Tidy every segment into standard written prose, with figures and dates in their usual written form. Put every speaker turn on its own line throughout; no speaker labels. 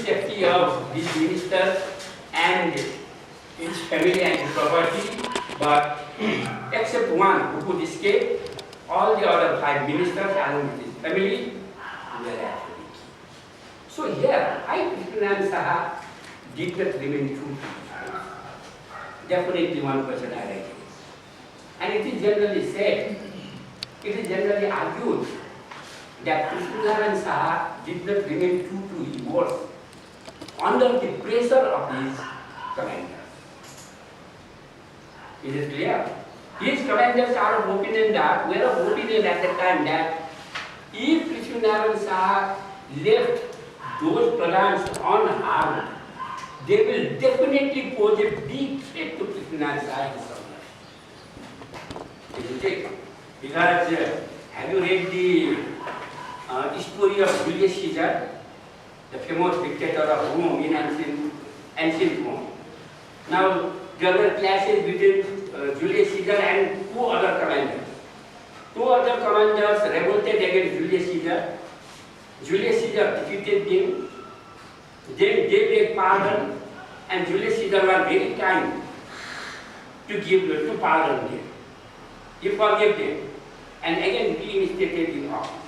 safety of these ministers and his family and his property, but except one who could escape, all the other 5 ministers along with his family were actually killed. So here, I, Prithviraj Saha, did not remain true to his faith. Definitely one question I like. And it is generally said, it is generally argued that Prithviraj Saha did not remain true to his words under the pressure of his commanders. Is it clear? His commanders are of opinion that, were of opinion at the time that if Prithviraj Saha left those Pradhans unharmed, they will definitely pose a big threat to Prithviraj Saha himself. Isn't it? Because have you read the story of Julius Caesar, the famous dictator of Rome in ancient Rome? Now, there were clashes between Julius Caesar and 2 other commanders. 2 other commanders revolted against Julius Caesar. Julius Caesar defeated them. Then they begged pardon, and Julius Caesar was very kind to pardon them. He forgave them, and again reinstated in office.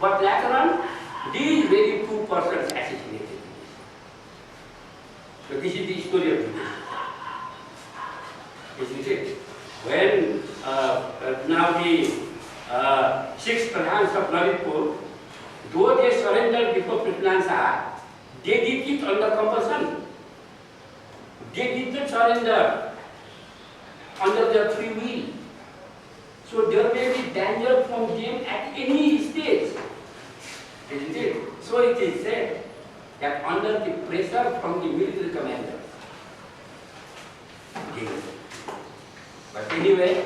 But later on, these very 2 persons assassinated him. So this is the story of Julius. Isn't it? When now the 6 Pradhans of Lalitpur, though they surrendered before Prithviraj Saha, they did it under compulsion. They did not surrender under their free will. So there may be danger from them at any stage. Isn't it? So it is said that under the pressure from the military commanders, they were. But anyway,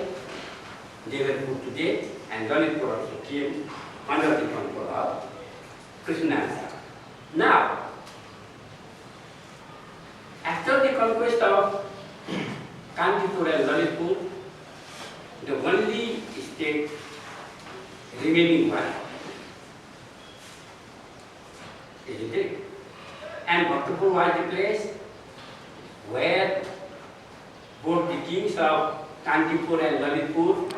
they were put to death, and Lalitpur also came under the control of Prithviraj Saha. Now, after the conquest of Kantipur and Lalitpur, the only state remaining one, isn't it? And Bhaktapur was the place where both the kings of Kantipur and Lalitpur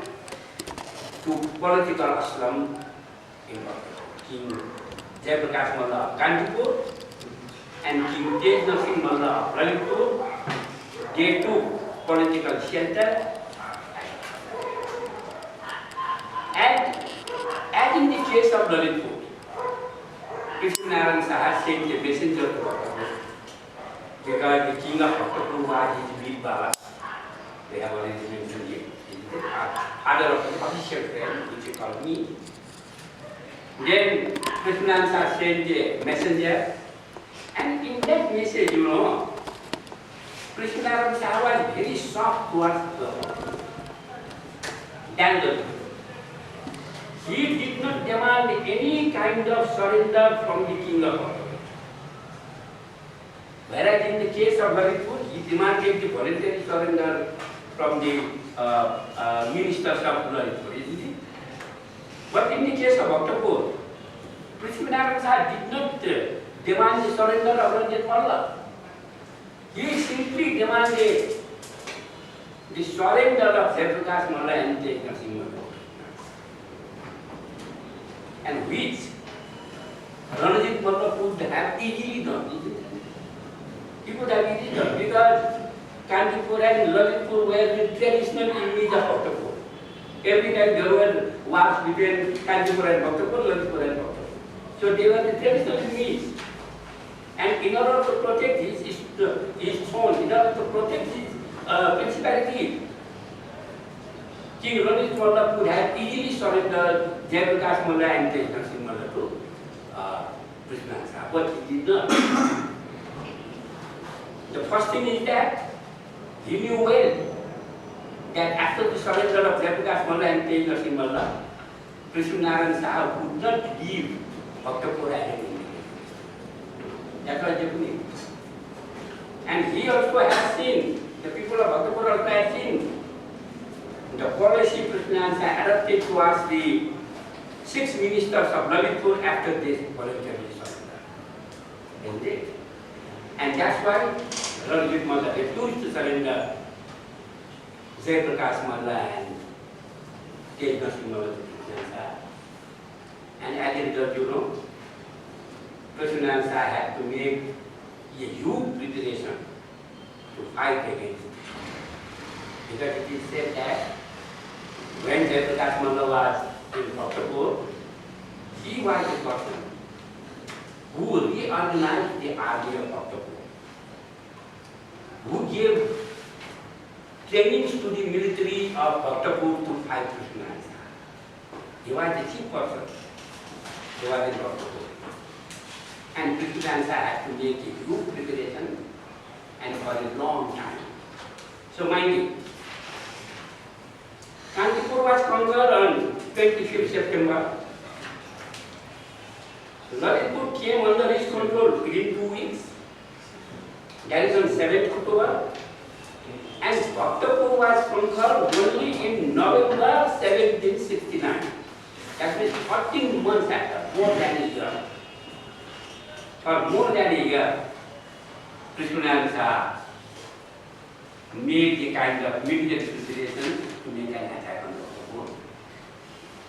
took political asylum in Bhaktapur. King Jayaprakash Malla of Kantipur and King Tej Narsingh Malla of Lalitpur, they took political shelter. And as in the case of Lalitpur, Prithviraj Saha sent a messenger to Bhaktapur because the king of Bhaktapur was his big Baba. They have already mentioned it. Father of the official friend, which you call me. Then Prithviraj Saha sent a messenger, and in that message, Prithviraj Saha was very soft towards Lalitpur. He did not demand any kind of surrender from the king of Bhaktapur. Whereas in the case of Lalitpur, he demanded the voluntary surrender from the ministers of Lalitpur, isn't it? But in the case of Bhaktapur, Prithviraj Saha did not demand the surrender of Ranjit Malla. He simply demanded the surrender of Jayaprakash Malla and Tej Narsingh Malla. And which Ranjit Malla could have easily done, isn't it? He could have easily done because Kantipur and Lalitpur were the traditional image of Bhaktapur. Every time there were wars between Kantipur and Bhaktapur, Lalitpur and Bhaktapur. So they were the traditional image. And in order to protect his throne, in order to protect his principality, King Ranjit Malla could have easily surrendered Jayaprakash Malla and Tej Narsingh Malla to Prithviraj Saha, but he did not. The first thing is that he knew well that after the surrender of Jayaprakash Malla and Tej Narsingh Malla, Prithviraj Saha could not leave Bhaktapur and that was definite. And he also has seen, the people of Bhaktapur also have seen the policy Prithviraj Saha adopted towards the 6 ministers of Lalitpur after this voluntary surrender. isn't it? And that's why Ranjit Malla refused to surrender Jai Prakash Malla and Tej Narasimha. And as a result, you know, Prithviraj had to make a huge preparation to fight against it. Because it is said that when Jai Prakash Malla was in Bhaktapur, he was the person who reorganized the army of Bhaktapur, who gave trainings to the military of Bhaktapur to fight Prithviraj. He was the chief person. He was in Bhaktapur. And Prithviraj had to make a huge preparation and for a long time. So mind you, Kantipur was conquered on 25th September. So Lalitpur came under his control within 2 weeks. That is on 7th October. And Bhaktapur was conquered only in November 1769. That means 14 months after, more than a year. For more than a year, Prithviraj made a kind of immediate preparation to make an attack on Bhaktapur.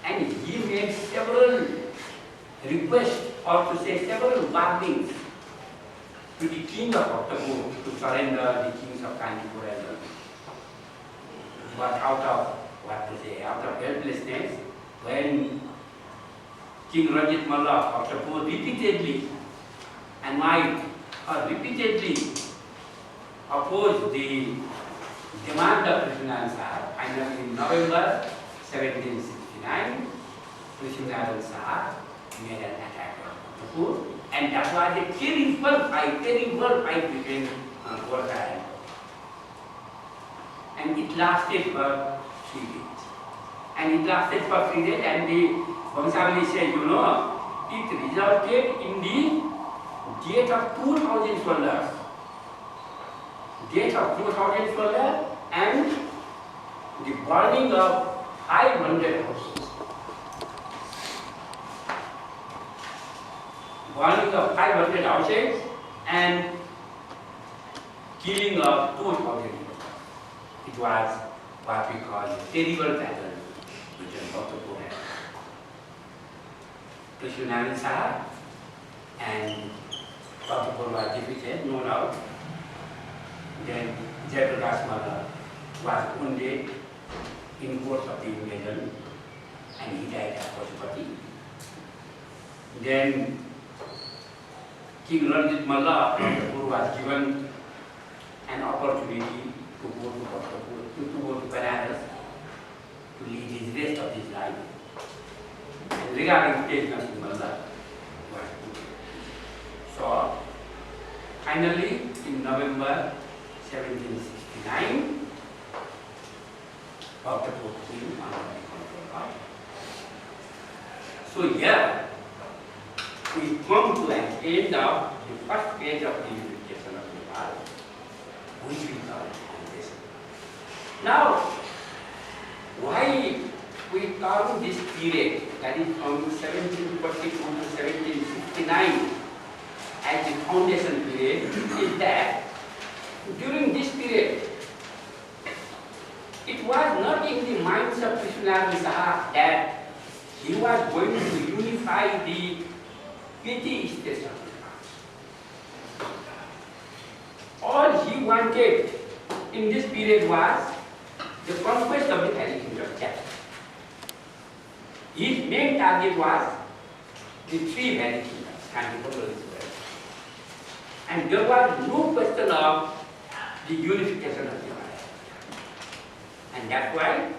And he made several requests, or to say several warnings, to the king of Bhaktapur to surrender the kings of Kantipur as well. But out of helplessness, when King Ranjit Malla of Bhaktapur repeatedly repeatedly opposed the demand of Prithviraj, finally in November 1769, Prithviraj made an attack on Bhaktapur, and that was a terrible fight between Gorkha and Bhaktapur. And it lasted for 3 days. And the Vamsavali said, you know, it resulted in the death of 2,000 soldiers. Death of 2,000 soldiers and the burning of 500 houses. Burning of 500 houses and killing of 2,000 people. It was what we call a terrible battle between Bhaktapur and Prithviraj, and Bhaktapur was defeated, no doubt. Then Jai Prakash Malla was wounded in course of the invasion, and he died at Pashupati. Then King Ranjit Malla of Bhaktapur was given an opportunity to go to Bhaktapur, to go to Banaras, to lead his rest of his life. And regarding Tej Narasimha, so finally in November 1769, Bhaktapur came under control. So here we come to an end of the first page of the unification of Nepal, which we call this. Now, why we call this period, that is from 1742 to 1769, as the foundation period, is that during this period, it was not in the minds of Prithviraj that he was going to unify the petty states of Nepal. All he wanted in this period was the conquest of the Valley Kingdom. His main target was the 3 Valley Kingdoms, Kantipur. And there was no question of the unification of the Valley. And that's why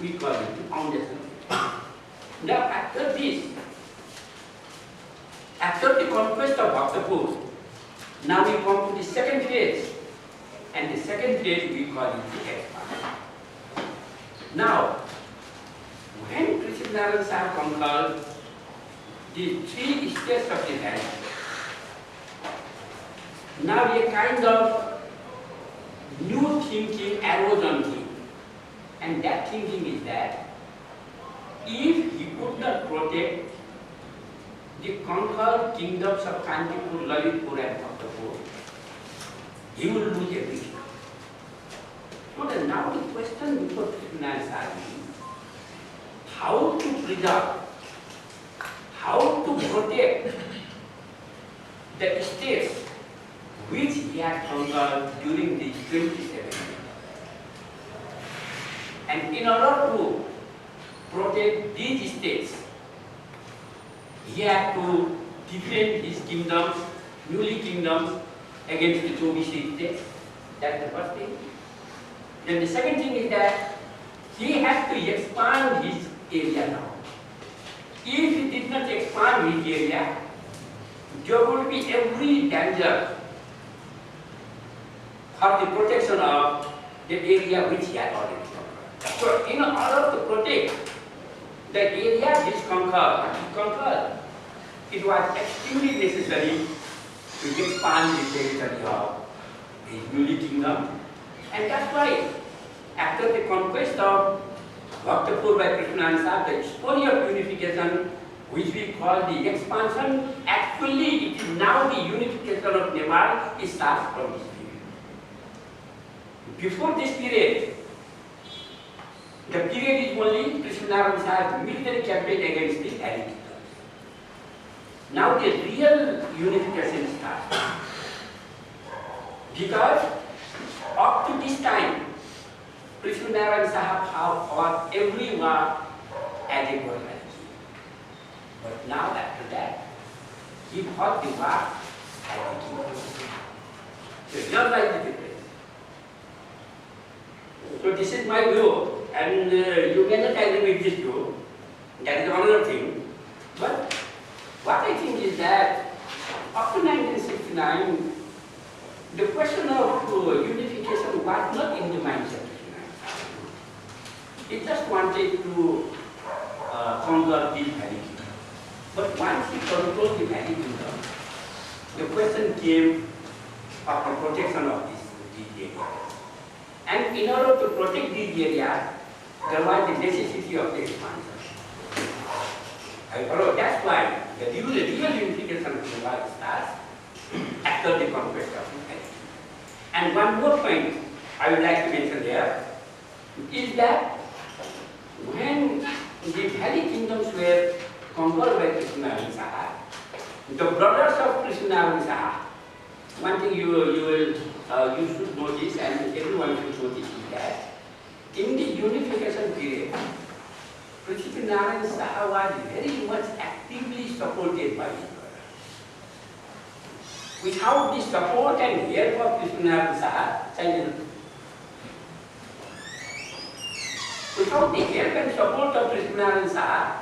we call it the foundation. Now after this, after the conquest of Bhaktapur, now we come to the second phase. And the second phase we call it the expansion. Now, when Prithviraj conquered the 3 states of the valley, now a kind of new thinking arose on him. And that thinking is that if he could not protect he conquered kingdoms of Kantipur, Lalitpur and Bhaktapur, he will lose everything. But now the question before Krishna is asking, how to preserve, how to protect the states which he had conquered during the 27 years. And in order to protect these states, he had to defend his kingdoms, newly kingdoms, against the Chobisi states. That's the first thing. Then the second thing is that he had to expand his area now. If he did not expand his area, there would be every danger for the protection of the area which he had already conquered. So, in order to protect the area which conquered, it was extremely necessary to expand the territory of his newly kingdom. And that's why, after the conquest of Bhaktapur by Krishnansa, the story of unification, which we call the expansion, actually it is now the unification of Nepal, it starts from this period. Before this period, the period is only Krishnansa's military campaign against the Valley kingdoms. Now the real unification starts. Because up to this time, Krishnanaran Sahab fought every war as a warrior. But now after that, he fought the war as a king. So just like the difference. So this is my view, and you may not agree with this view. That is another thing. But what I think is that after 1969, the question of unification was not in the mindset. He just wanted to conquer this Valley kingdom. But once he controlled the Valley kingdom, the question came of the protection of these areas. And in order to protect these areas, there was the necessity of the expansion. That's why the real unification of the world starts after the conquest of the Valley. And one more point I would like to mention there is that when the Valley kingdoms were conquered by Krishnanaran Saha, the brothers of Krishnanaran Saha, one thing you should notice, and everyone should notice, is that in the unification period, Krishnanaran Saha was very much actively supported by his brothers. Without the support and help of Krishnanaran Saha, without the help and support of Krishnanaran Saha,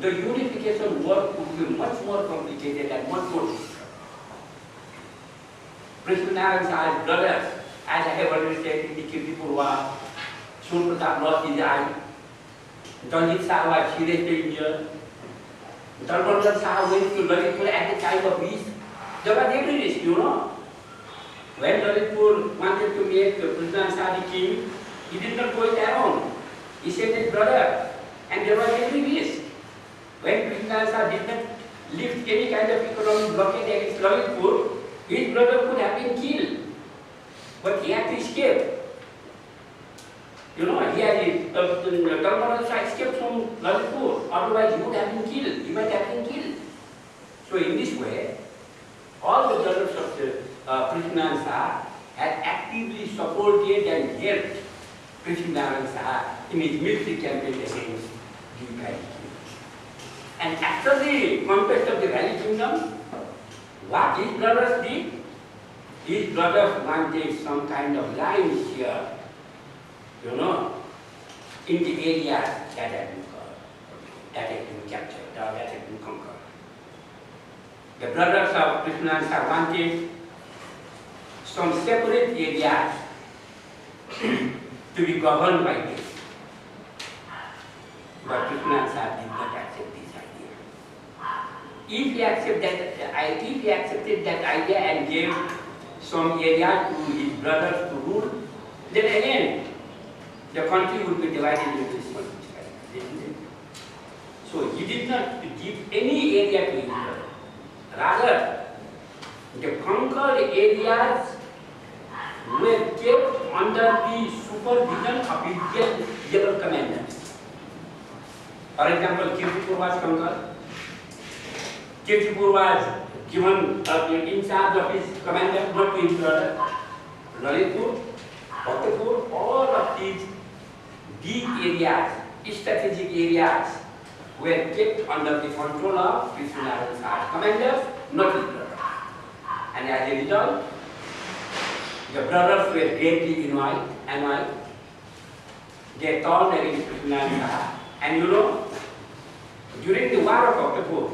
the unification work would be much more complicated and much more difficult. Krishnanaran Saha's brothers, as I have already said in the Kirtipur war, Surya Pratap lost his eye, Dalit Saha was seriously injured, Darbandar Saha went to Lalitpur at the time of peace. There was every risk, you know. When Lalitpur wanted to make Krishnanaran Saha the king, he did not go it alone. He sent his brother, and there was every risk. When Krishnanaran Saha did not lift any kind of economic blockade against Lalitpur, his brother could have been killed. But he had to escape. You know, he had Darbandar Saha escaped from Lalitpur, otherwise he would have been killed. He might have been killed. So in this way, all the brothers of Krishnanaran Saha had actively supported and helped Krishnanaran Saha in his military campaign against the Valley kingdom. And after the conquest of the Valley kingdom, what his brothers did? His brothers wanted some kind of lines here, you know, in the areas that had been captured, or that had been conquered. The brothers of Krishnanaran Saha wanted some separate areas to be governed by this. But Krishnanaran Saha did not accept this idea. If he accepted that idea and gave some area to his brothers to rule, then again the country would be divided into this one. So he did not give any area to Israel. Rather, the conquered areas were kept under the supervision of his general commanders. For example, Kirtipur was conquered. Kirtipur was given in charge of his commander, not to his brother. Lalitpur, Bhaktapur, all of these big areas, strategic areas, were kept under the control of Prithvinarayan Shah's commanders, not his brother. And as a result, the brothers were greatly annoyed. They turned against Prithvinarayan Shah. And you know, during the war of Bhaktapur,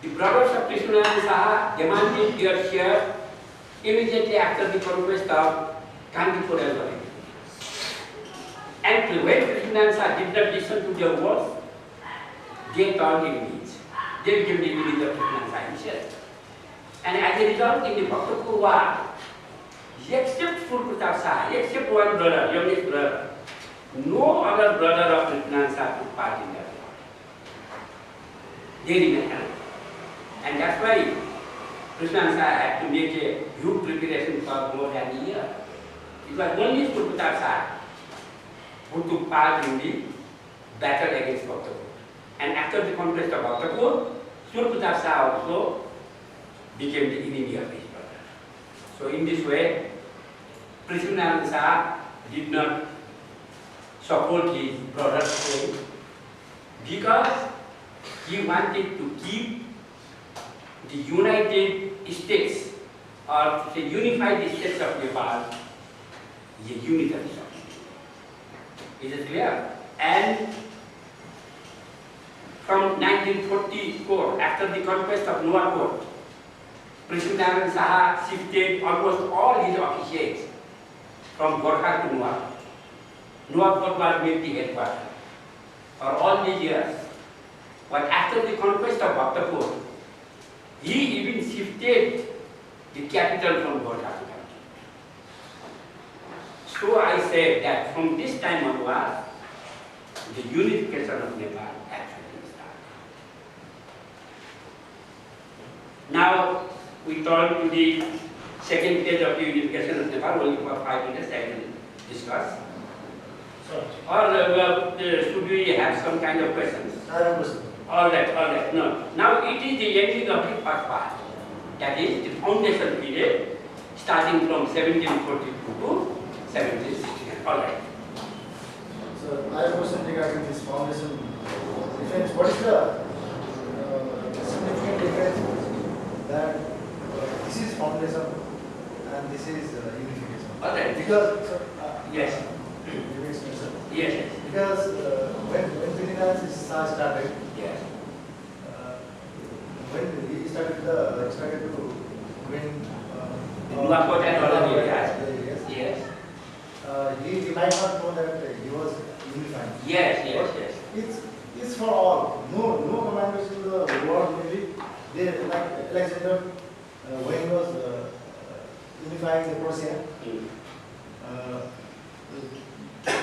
the brothers of Prithvinarayan Shah demanded their share immediately after the conquest of Kandipur as well. And when Prithvinarayan Shah did not listen to their words, they turned enemies. They became the enemies of Prithvinarayan Shah himself. And as a result, in the Bhaktapur war, except Surpratap Shah, except one brother, youngest brother, no other brother of Prithvinarayan Shah took part in that war. They remained alone. And that's why Prithvinarayan Shah had to make a huge preparation for more than a year. It was only Surpratap Shah who took part in the battle against Bhaktapur. And after the conquest of Bhaktapur, Surpratap Shah also became the enemy of his brother. So in this way, Prithvinarayan Shah did not support his brother's claim because he wanted to keep the United States, or to say unify the states of Nepal, a unitary state. Is it clear? And from 1944, after the conquest of Nuwakot, Prithvinarayan Shah shifted almost all his officials from Gorkha to Nuwakot. Nuwakot was made the headquarters for all these years. But after the conquest of Bhaktapur, he even shifted the capital from Gorkha to Kanki. So I say that from this time onwards, the unification of Nepal actually started. Now we turn to the second stage of the unification of Nepal. Only for 5 minutes I will discuss. Or should we have some kind of questions?
I have a question.
All right. No. Now it is the ending of the first part. That is the foundation period, starting from 1742 to 1769. All right.
So I have a question regarding this foundation difference. What is the significant difference that this is foundation and this is unification?
All right.
Because
Yes. Yes.
Because when Prithvinarayan Shah started,
Yes.
when he started to win
Nuwakot and all of it, yes.
yes.
Yes.
He might not know that he was unifying.
Yes.
It's for all. No commanders in the world maybe. They like Alexander when he was unifying the Persia.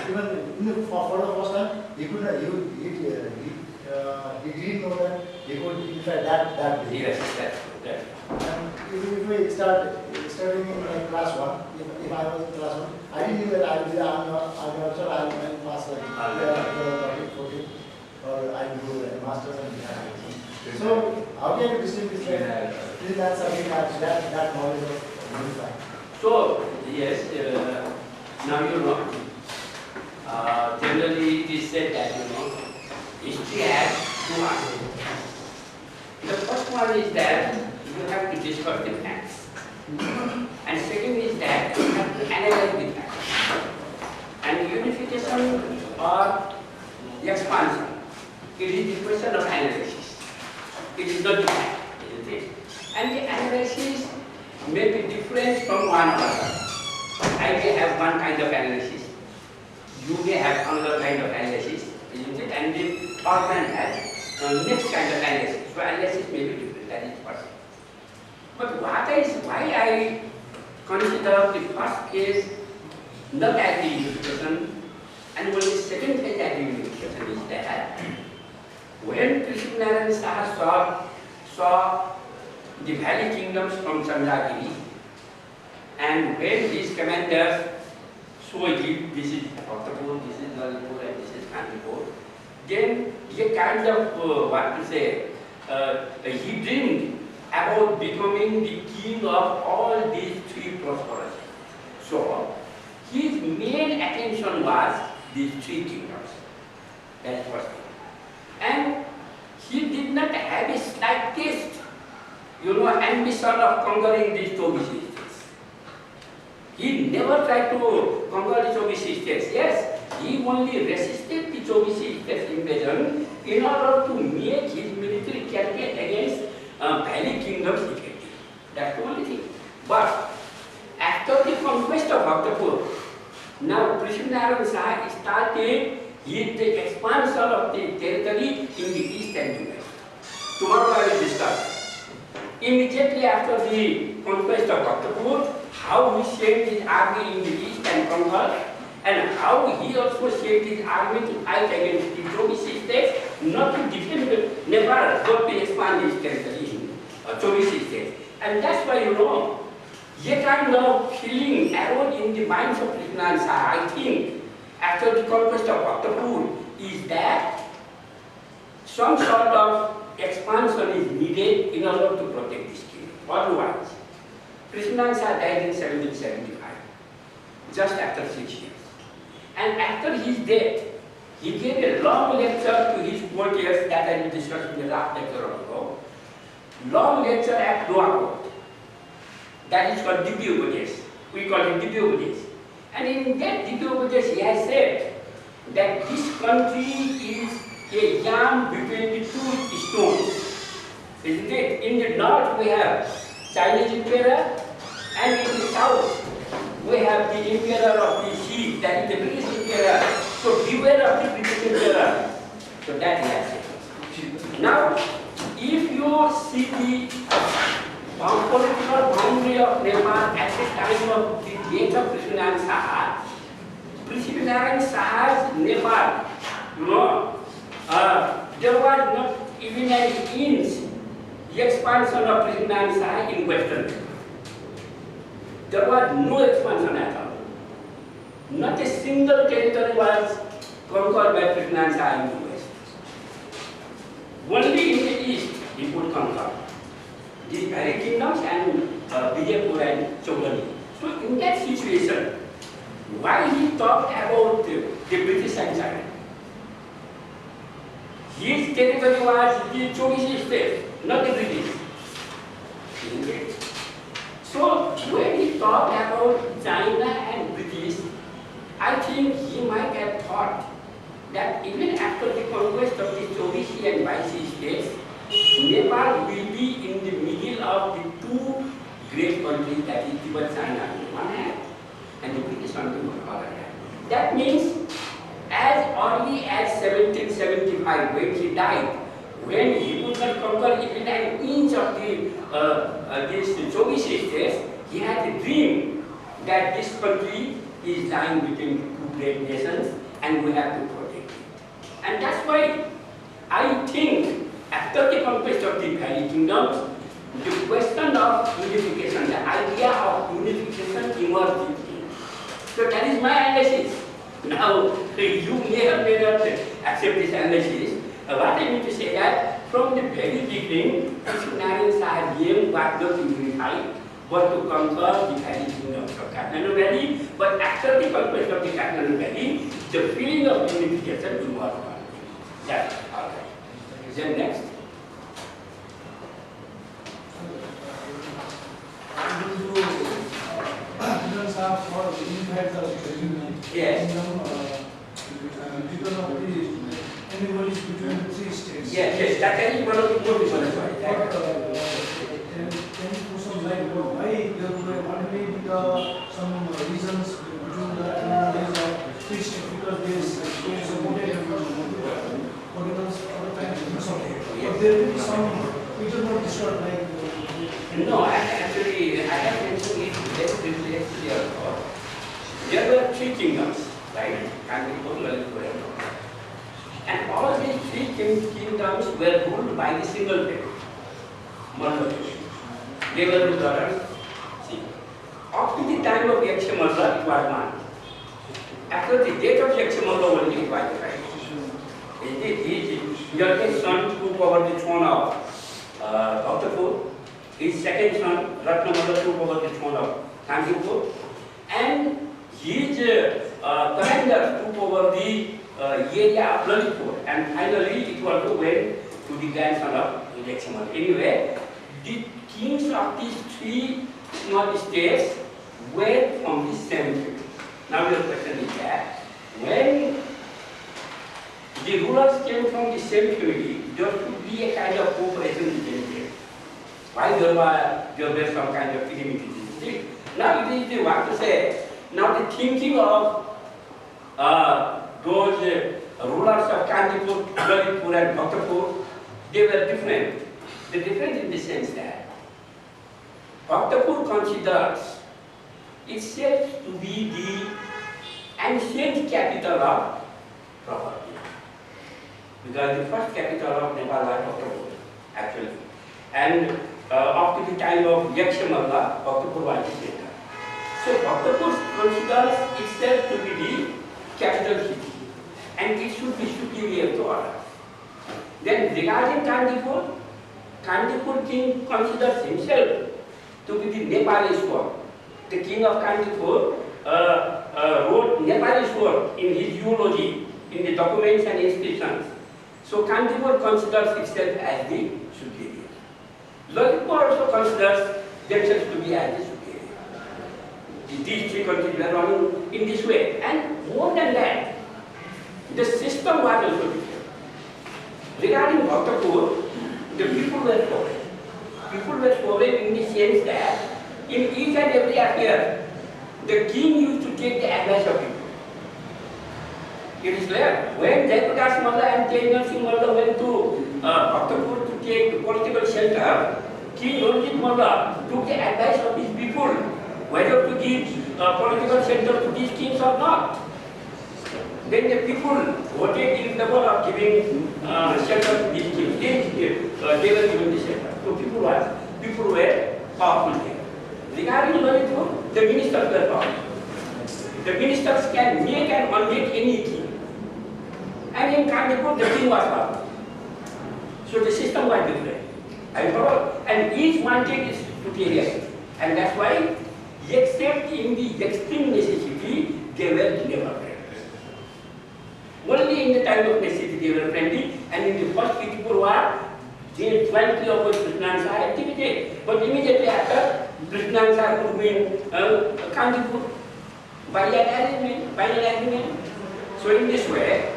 Even for the first time, he could not. He didn't know that he could unify that day.
Yes. That's
And if we studying in class 1, if I was in class 1, I didn't know that I'll pass the topic 14, or I will do a master's and so how can you distinguish that? That's something that knowledge of unifying.
So, yes, now you know, generally it is said that, history has 2 aspects. The first one is that you have to discuss the facts. And second is that you have to analyze the facts. And unification or expansion, it is the question of analysis. It is not the fact, isn't it? And the analysis may be different from one another. I may have one kind of analysis. You may have another kind of analysis, isn't it? And the person has next kind of analysis. So analysis may be different, that is possible. But why I consider the first case not as the unification and only second case as the unification. unification is that when Prithvinarayan Saha saw the valley kingdoms from Chandagiri, and when these commanders saw it, this is Bhaktapur, this is Lalipur, and this is Kandipur, then he kind of, he dreamed about becoming the king of all these three prosperous. So, his main attention was these three kingdoms. That is first thing. And he did not have a slightest, ambition of conquering these Chobisi states. He never tried to conquer the Chobisi states. Yes, he only resisted the Chobisi states invasion in order to make his military campaign against valley kingdoms effective. That's the only thing. But after the conquest of Bhaktapur, now Prithvinarayan Saha started the expansion of the territory in the east and the west. Tomorrow I will discuss. Immediately after the conquest of Bhaktapur, how he sent his army in the east and conquered, and how he also sent his army to fight against the Chobisi states, not to defend Nepal, but to expand his territory in Chobisi states. And that's why a kind of feeling arose in the minds of Prithvinarayan Saha, I think, after the conquest of Bhaktapur, is that some sort of expansion is needed in order to protect this kingdom. Otherwise, Prithvinarayan Saha died in 1775, just after 6 years. And after his death, he gave a long lecture to his courtiers that I will discuss in the last lecture ago. Long lecture at Noakot. That is called Divya Upadesh. We call it Divya Upadesh. And in that Divya Upadesh, he has said that this country is a jam between the two stones. Isn't it? In the north we have Chinese emperor, and in the south we have the emperor of the sea, that is the British emperor. So beware of the British emperor. So that he has said. Now, if you see the political boundary of Nepal at the time of the death of Prithvinarayan Saha, Prithvinarayan Saha's Nepal, there was not even an inch the expansion of Prithvinarayan Saha in western Nepal. There was no expansion at all. Not a single territory was conquered by Prithvinarayan Saha in the west. Only in the east he could conquer these valley kingdoms and Vijaypur and Choudhary. So in that situation, why he talked about the British and China? His territory was the Chobisi state, not the British. Okay. So when he talked about China and British, I think he might have thought that even after the conquest of the Chobisi and Vaisi states, Nepal will be in the middle of the two great countries, that is Tibet, China on one hand, and the British on the other hand. That means as early as 1775, when he died, when he could not conquer even an inch of this Chobisi states, he had a dream that this country is lying between two great nations and we have to protect it. And that's why I think after the conquest of the valley kingdoms, the question of unification, the idea of unification emerged. So that is my analysis. Now, you may or may not accept this analysis. What I mean to say that from the very beginning, Prithvinarayan Saha's aim was not to unify, but to conquer the valley kingdoms of Kathmandu Valley. But after the conquest of the Kathmandu Valley, the feeling of unification emerged. That's all right. Then next. Yes.
Because of the inequalities between the three states.
Yes, that can be one of the more reasons.
Can you put some light on why there might be some reasons between the inequalities of three states? Because there is supported politicals other times. But there will be some which are not destroyed like.
No, actually, I have mentioned it very briefly also. There were three kingdoms, right? Kandipur, Lalitpur, and Noida. kingdoms were ruled by the single parent. Malla. They were the brothers. See, up to the time of Yakshmalla, it was one. After the death of Yakshmalla, only it was five. His youngest son took over the throne of Bhaktapur. His second son, Ratnamalla, took over the throne of Kandipur. And his commander took over the area of Lalitpur. And finally, it also went to the grandson of Yakshmalla. Anyway, the kings of these three small states were from the same family. Now your question is that when the rulers came from the same family, there should be a kind of cooperation between them. Why there were some kind of enmity? Now it is what to say. Now the thinking of those rulers of Kandipur, Lalitpur and Bhaktapur, they were different. The difference in the sense that Bhaktapur considers itself to be the ancient capital of property. Because the first capital of Nepal was Bhaktapur, actually. And up to the time of Yakshmalla, Bhaktapur was the center. So Bhaktapur considers itself to be the capital city, and it should be superior to others. Then regarding Kandipur, Kandipur king considers himself to be the Nepaleshwar. The king of Kandipur wrote Nepaleshwar in his eulogy, in the documents and inscriptions. So Kandipur considers itself as the superior. Lalitpur also considers themselves to be as the superior. These three countries were running in this way. And more than that, the system was also different. Regarding Bhaktapur, the people were foreign. People were foreign in the sense that in each and every affair, the king used to take the advice of people. It is clear. When Jayaprakash Malla and Jai Singh Malla went to Bhaktapur to take political shelter, King Ranjit Malla took the advice of his people whether to give political shelter to these kings or not. Then the people voted in favor of giving shelter to these kings. They were given the shelter. So people were powerful there. Regarding Lalitpur, the ministers were powerful. The ministers can make and unmake any king. And in Kandipur, the king was powerful. So the system was different. And each wanted its superiority. And that's why, except in the extreme necessity, they were never friendly. Only in the time of necessity they were friendly, and in the first Kirtipur war, they tried to oppose Krishnansa activity. But immediately after, Krishnansa would win Kandipur by an agreement. So in this way,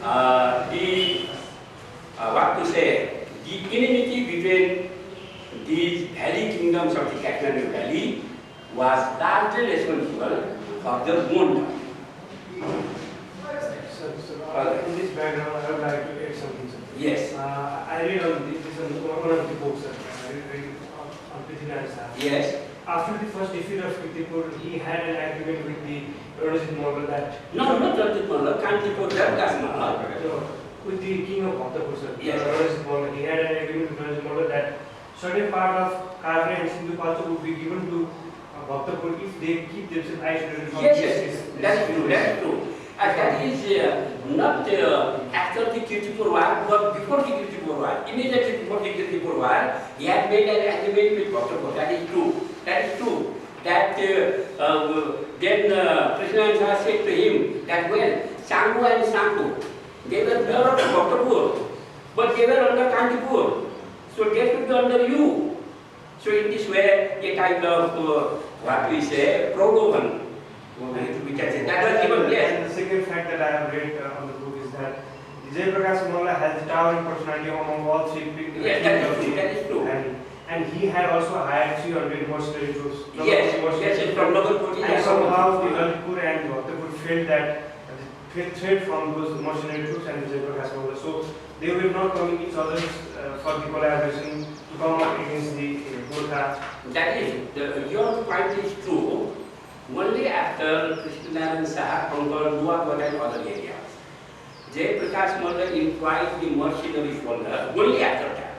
the enmity between these valley kingdoms of the Kathmandu Valley was largely responsible for the wound.
In this background, I would like to add something.
Yes.
I read on this is one of the books I read on Prithviraj Shah.
Yes.
After the first defeat of Kirtipur, he had an agreement with the Ranjit Malla that...
No, not Ranjit Malla, Kandipur, Jayaprakash Malla.
With the king of Bhaktapur, sir.
Yes.
Ranjit Malla, he had an agreement with Ranjit Malla that certain part of Kaveri and Sindhu would be given to Bhaktapur if they keep themselves isolated from
Yes, that's true, that's true. And that is not after the Kirtipur war, but before the Kirtipur war. Immediately before the Kirtipur war, he had made an agreement with Bhaktapur. That is true. That is true. That then Krishnansa said to him that when Sanghu and Sanghu, they were there of Bhaktapur, but they were under Kandipur. So they should be under you. So in this way, a kind of what we say, progovan. We can say that was given, yes.
And the second fact that I have read on the book is that Jayaprakash Malla has a towering personality among all three big
yes, that is true.
And he had also hired 300 mercenary troops.
Yes, from Nagarkoti.
And somehow the Lalitpur and Bhaktapur felt that the threat from those mercenary troops and Jayaprakash Malla. So they were not coming each other for the collaboration to come up against the Gurkha.
That is, your point is true. Only after Krishnansa conquered Nuwakot and other areas. Jayaprakash Malla implied the mercenary folder only after that,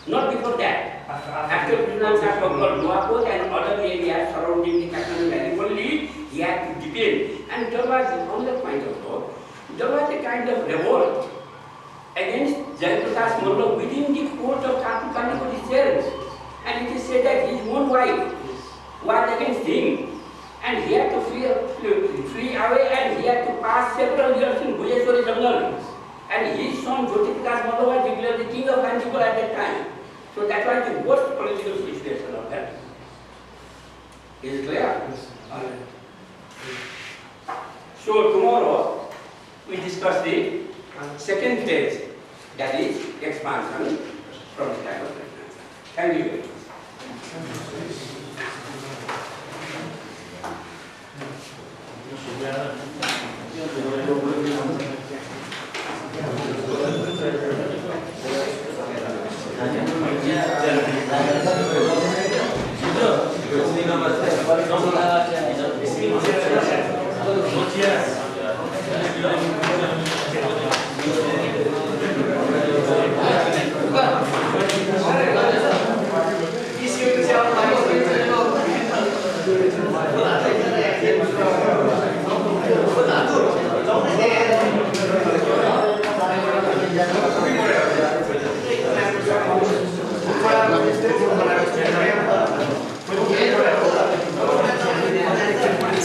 not before that. After Krishnan Sakwakar, Nuapur and other areas surrounding the Kashmir Valley, only he had to defend. And there was, from that point of view, there was a kind of revolt against Jayaprakash Malla within the court of Kanpur itself. And it is said that his own wife was against him. And he had to flee away, and he had to pass several years in Bhujeshwari jungle. And his son Jyotiprakash Malla was declared the king of Kanpur at that time. So that was the worst political situation of that. Is it clear? So tomorrow we discuss the second phase, that is expansion from the time of pregnancy. Thank you very much.
Yes.